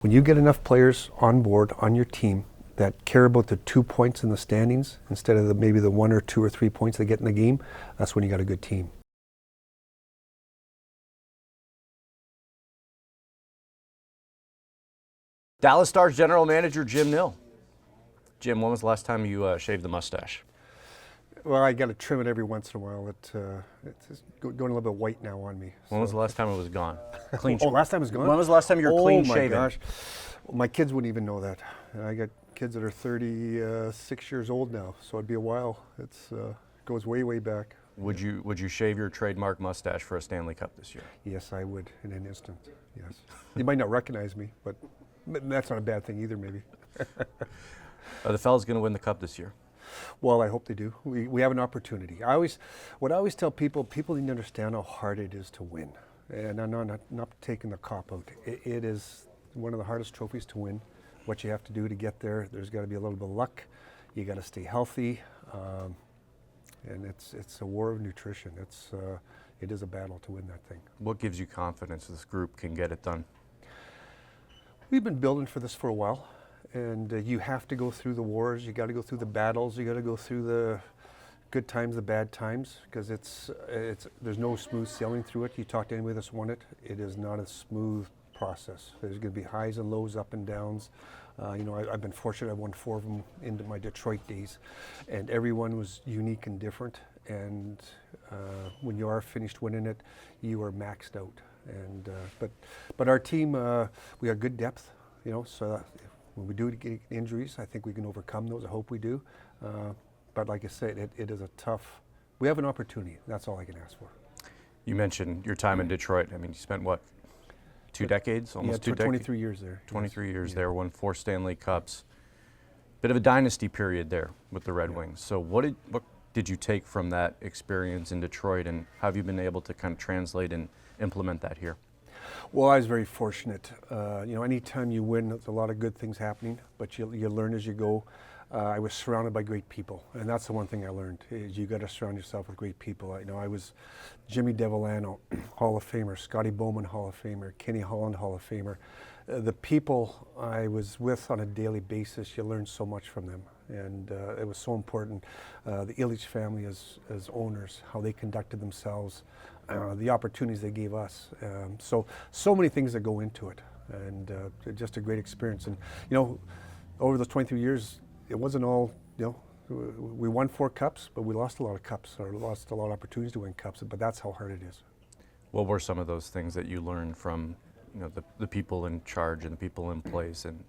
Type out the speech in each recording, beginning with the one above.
When you get enough players on board on your team that care about the 2 points in the standings instead of maybe the 1 or 2 or 3 points they get in the game, that's when you got a good team. Dallas Stars General Manager Jim Nill. Jim, when was the last time you shaved the mustache? Well, I got to trim it every once in a while. It's going a little bit white now on me. When was the last time it was gone? Clean. Last time it was gone? When was the last time you were clean shaven? Oh my gosh. Well, my kids wouldn't even know that. I got kids that are 36 years old now, so it'd be a while. It goes way, way back. Would you shave your trademark mustache for a Stanley Cup this year? Yes, I would in an instant. Yes. You might not recognize me, but that's not a bad thing either, maybe. Are the fellas going to win the cup this year? Well, I hope they do. We have an opportunity. What I always tell people need to understand how hard it is to win. And I'm not taking the cop out. It is one of the hardest trophies to win. What you have to do to get there, there's got to be a little bit of luck. You got to stay healthy. And it's a war of nutrition. It is a battle to win that thing. What gives you confidence this group can get it done? We've been building for this for a while. And you have to go through the wars, you got to go through the battles, you got to go through the good times, the bad times, because there's no smooth sailing through it. You talk to anybody that's won it, it is not a smooth process. There's going to be highs and lows, up and downs. I've been fortunate, I've won 4 of them into my Detroit days, and everyone was unique and different. And when you are finished winning it, you are maxed out. And but our team, we got good depth, so. When we do get injuries, I think we can overcome those. I hope we do. But like I said, it is a tough. We have an opportunity. That's all I can ask for. You mentioned your time in Detroit. I mean, you spent what, 2 decades? Almost 2 decades? 23 years there. 23 years there, won 4 Stanley Cups. Bit of a dynasty period there with the Red Wings. So what did you take from that experience in Detroit, and how have you been able to kind of translate and implement that here? Well, I was very fortunate. Anytime you win, there's a lot of good things happening, but you learn as you go. I was surrounded by great people, and that's the one thing I learned, is you got to surround yourself with great people. I was Jimmy Devellano, Hall of Famer, Scotty Bowman, Hall of Famer, Kenny Holland, Hall of Famer. The people I was with on a daily basis, you learn so much from them, and it was so important. The Illich family as owners, how they conducted themselves, the opportunities they gave us. So many things that go into it, and just a great experience. And over those 23 years, it wasn't all, we won 4 cups, but we lost a lot of cups, or lost a lot of opportunities to win cups, but that's how hard it is. What were some of those things that you learned from the people in charge and the people in place? And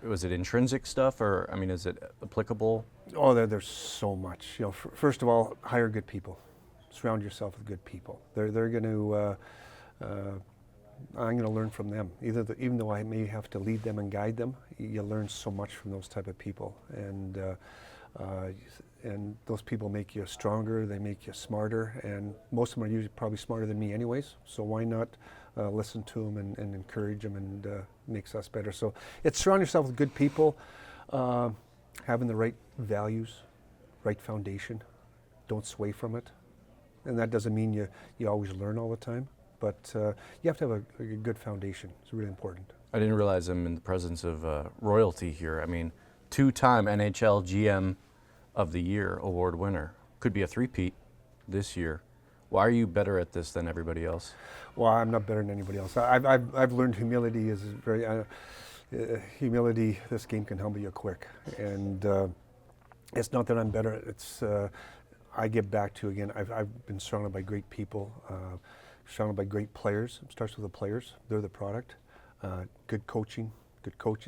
was it intrinsic stuff, or is it applicable? Oh, there's so much. First of all, hire good people. Surround yourself with good people. They're going to. I'm going to learn from them. Even though I may have to lead them and guide them, you learn so much from those type of people, and those people make you stronger. They make you smarter, and most of them are usually probably smarter than me, anyways. So why not listen to them and encourage them, and makes us better. So it's surround yourself with good people, having the right values, right foundation. Don't sway from it. And that doesn't mean you always learn all the time, but you have to have a good foundation. It's really important. I didn't realize I'm in the presence of royalty here. 2-time NHL GM of the Year award winner. Could be a three-peat this year. Why are you better at this than everybody else? Well, I'm not better than anybody else. I've learned humility is very humility. This game can humble you quick, and it's not that I'm better. It's I get back to, again, I've been surrounded by great people, surrounded by great players. It starts with the players. They're the product. Good coaching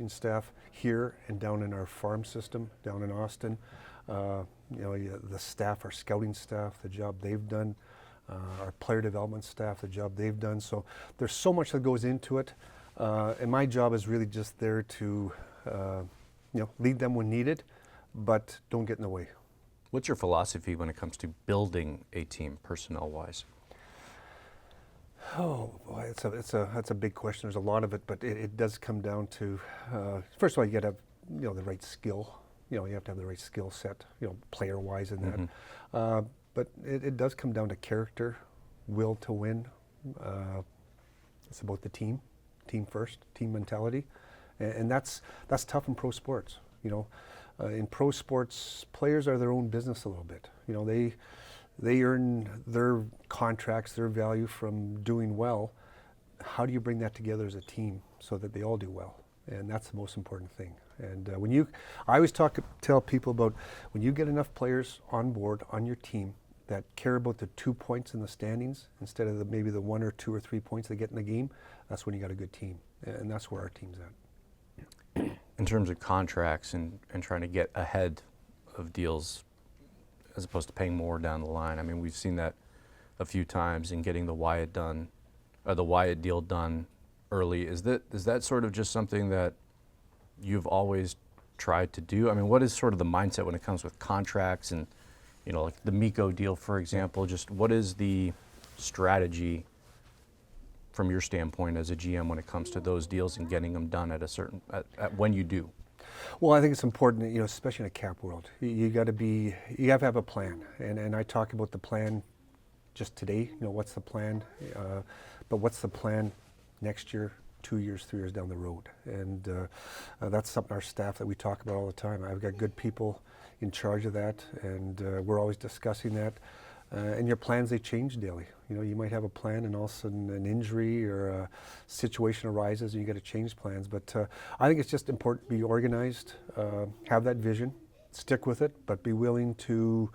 staff here and down in our farm system, down in Austin. The staff, our scouting staff, the job they've done. Our player development staff, the job they've done. So there's so much that goes into it. And my job is really just there to lead them when needed, but don't get in the way. What's your philosophy when it comes to building a team, personnel-wise? Oh boy, that's a big question. There's a lot of it, but it does come down to first of all, you got to have the right skill. You have to have the right skill set, player-wise in that. Mm-hmm. But it does come down to character, will to win. It's about the team team first, team mentality, and that's tough in pro sports. In pro sports, players are their own business a little bit. They earn their contracts, their value from doing well. How do you bring that together as a team so that they all do well? And that's the most important thing. And I always tell people about when you get enough players on board on your team that care about the 2 points in the standings instead of maybe the 1 or 2 or 3 points they get in the game, that's when you got a good team. And that's where our team's at. In terms of contracts and trying to get ahead of deals as opposed to paying more down the line, I mean, we've seen that a few times in getting the Wyatt deal done early. Is that sort of just something that you've always tried to do? I mean, what is sort of the mindset when it comes with contracts and, like the Mikko deal, for example? Just what is the strategy from your standpoint as a GM when it comes to those deals and getting them done at when you do? Well, I think it's important, especially in a cap world. You have to have a plan, and I talk about the plan just today. What's the plan? But what's the plan next year, 2 years, 3 years down the road? And that's something our staff that we talk about all the time. I've got good people in charge of that, and we're always discussing that. And your plans, they change daily. You might have a plan and all of a sudden an injury or a situation arises and you got to change plans. But I think it's just important to be organized, have that vision, stick with it, but be willing to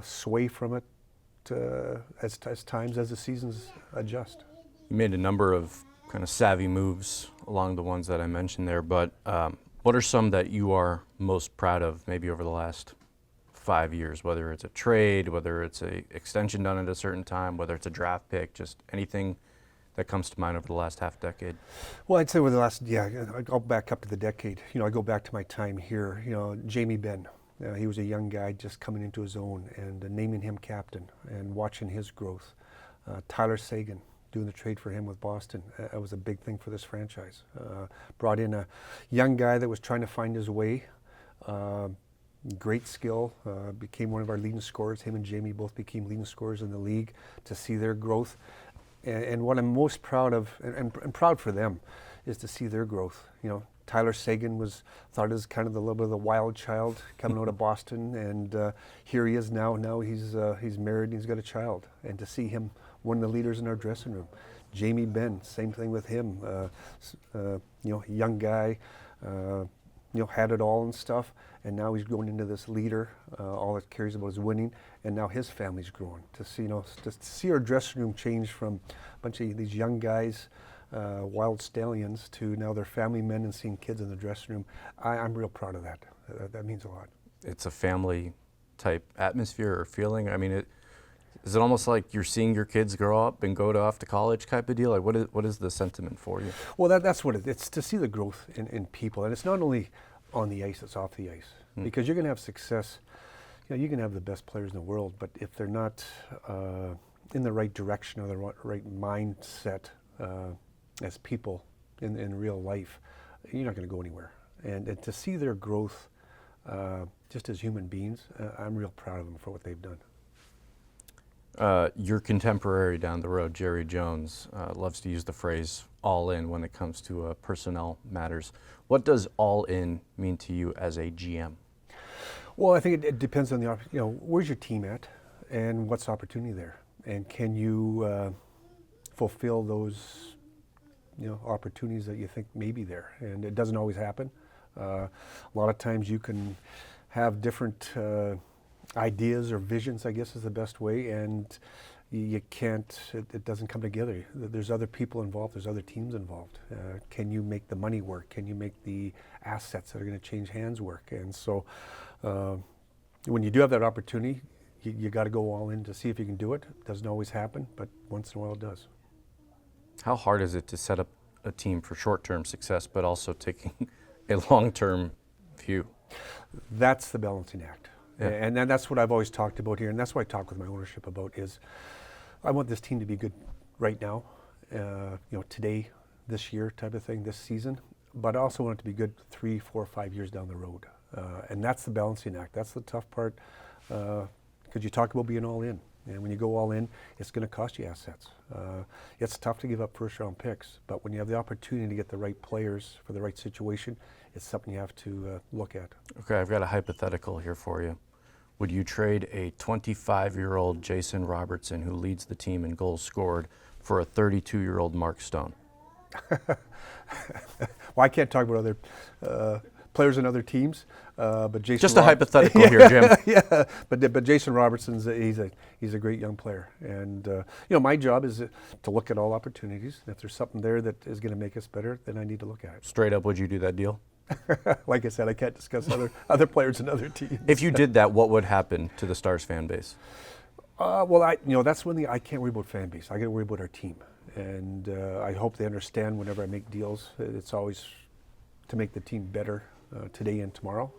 sway from it as the seasons adjust. You made a number of kind of savvy moves along the ones that I mentioned there, but what are some that you are most proud of maybe over the last 5 years, whether it's a trade, whether it's a extension done at a certain time, whether it's a draft pick, just anything that comes to mind over the last half decade? Well, I'd say over the last, I'll back up to the decade. I go back to my time here. Jamie Benn, he was a young guy just coming into his own, and naming him captain and watching his growth. Tyler Seguin, doing the trade for him with Boston. That was a big thing for this franchise. Brought in a young guy that was trying to find his way. Great skill, became one of our leading scorers. Him and Jamie both became leading scorers in the league. To see their growth, and what I'm most proud of, and proud for them, is to see their growth. Tyler Seguin was thought as kind of the little bit of the wild child coming out of Boston, and here he is now. Now he's married and he's got a child, and to see him one of the leaders in our dressing room. Jamie Benn, same thing with him. Young guy. Had it all and stuff, and now he's going into this leader. All it cares about is winning, and now his family's growing. To see our dressing room change from a bunch of these young guys, wild stallions, to now they're family men and seeing kids in the dressing room. I'm real proud of that. That means a lot. It's a family type atmosphere or feeling. I mean, is it almost like you're seeing your kids grow up and go off to college type of deal? Like, what is the sentiment for you? Well, that's what it's to see the growth in people, and it's not only on the ice, it's off the ice. Because you're going to have success. You can have the best players in the world, but if they're not in the right direction or the right mindset as people in real life, you're not going to go anywhere. And to see their growth just as human beings, I'm real proud of them for what they've done. Your contemporary down the road, Jerry Jones, loves to use the phrase all in when it comes to personnel matters. What does all in mean to you as a GM? Well, I think it depends on where's your team at and what's the opportunity there, and can you fulfill those opportunities that you think may be there. And it doesn't always happen. A lot of times you can have different ideas or visions, I guess is the best way, and you can't, it doesn't come together. There's other people involved, there's other teams involved. Can you make the money work? Can you make the assets that are going to change hands work? And so when you do have that opportunity, you got to go all in to see if you can do it. It doesn't always happen, but once in a while it does. How hard is it to set up a team for short-term success, but also taking a long-term view? That's the balancing act. Yeah. And that's what I've always talked about here, and that's what I talk with my ownership about is I want this team to be good right now, today, this year type of thing, this season, but I also want it to be good 3, 4, 5 years down the road. And that's the balancing act. That's the tough part, because you talk about being all in. And when you go all in, it's going to cost you assets. It's tough to give up first-round picks, but when you have the opportunity to get the right players for the right situation, it's something you have to look at. Okay, I've got a hypothetical here for you. Would you trade a 25-year-old Jason Robertson, who leads the team in goals scored, for a 32-year-old Mark Stone? Well, I can't talk about other players in other teams, but Jason. Just a hypothetical here, Jim. Yeah, but Jason Robertson's he's a great young player, and my job is to look at all opportunities. And if there's something there that is going to make us better, then I need to look at it. Straight up, would you do that deal? Like I said, I can't discuss other players and other teams. If you did that, what would happen to the Stars fan base? Well, that's one thing I can't worry about fan base. I got to worry about our team, and I hope they understand whenever I make deals, it's always to make the team better today and tomorrow.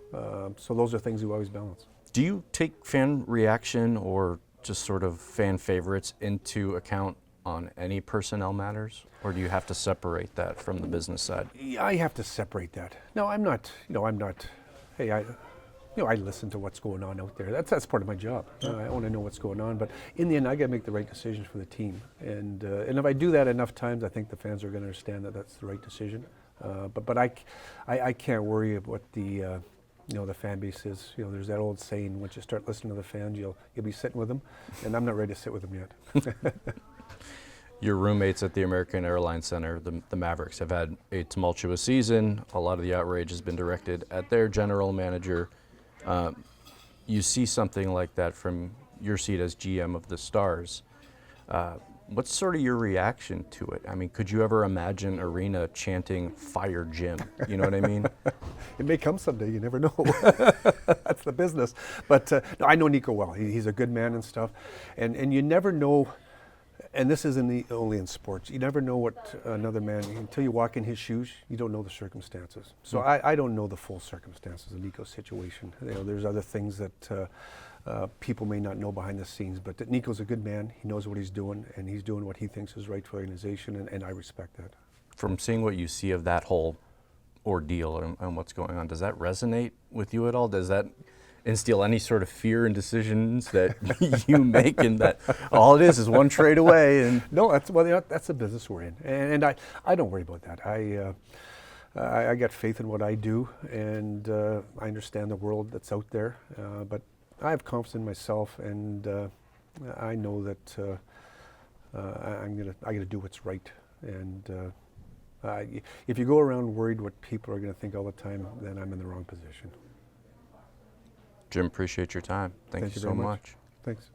So those are things we always balance. Do you take fan reaction or just sort of fan favorites into account on any personnel matters, or do you have to separate that from the business side? Yeah, I have to separate that. No, I'm not. Hey, I listen to what's going on out there. That's part of my job. I want to know what's going on, but in the end, I got to make the right decisions for the team. And if I do that enough times, I think the fans are going to understand that that's the right decision. But I can't worry about what the fan base is. There's that old saying: once you start listening to the fans, you'll be sitting with them, and I'm not ready to sit with them yet. Your roommates at the American Airlines Center, the Mavericks, have had a tumultuous season. A lot of the outrage has been directed at their general manager. You see something like that from your seat as GM of the Stars. What's sort of your reaction to it? I mean, could you ever imagine Arena chanting "Fire Jim"? You know what I mean? It may come someday. You never know. That's the business. But no, I know Nico well. He's a good man and stuff. And you never know. And this isn't only in sports. You never know what another man, until you walk in his shoes, you don't know the circumstances. So I don't know the full circumstances of Nico's situation. There's other things that people may not know behind the scenes, but that Nico's a good man. He knows what he's doing, and he's doing what he thinks is right for the organization, and I respect that. From seeing what you see of that whole ordeal and what's going on, does that resonate with you at all? Does that instill any sort of fear in decisions that you make, and that all it is one trade away? And no, that's the business we're in, and I don't worry about that. I got faith in what I do, and I understand the world that's out there, but I have confidence in myself, and I know that I got to do what's right. And if you go around worried what people are going to think all the time, then I'm in the wrong position. Jim, appreciate your time. Thank you so much. Thanks.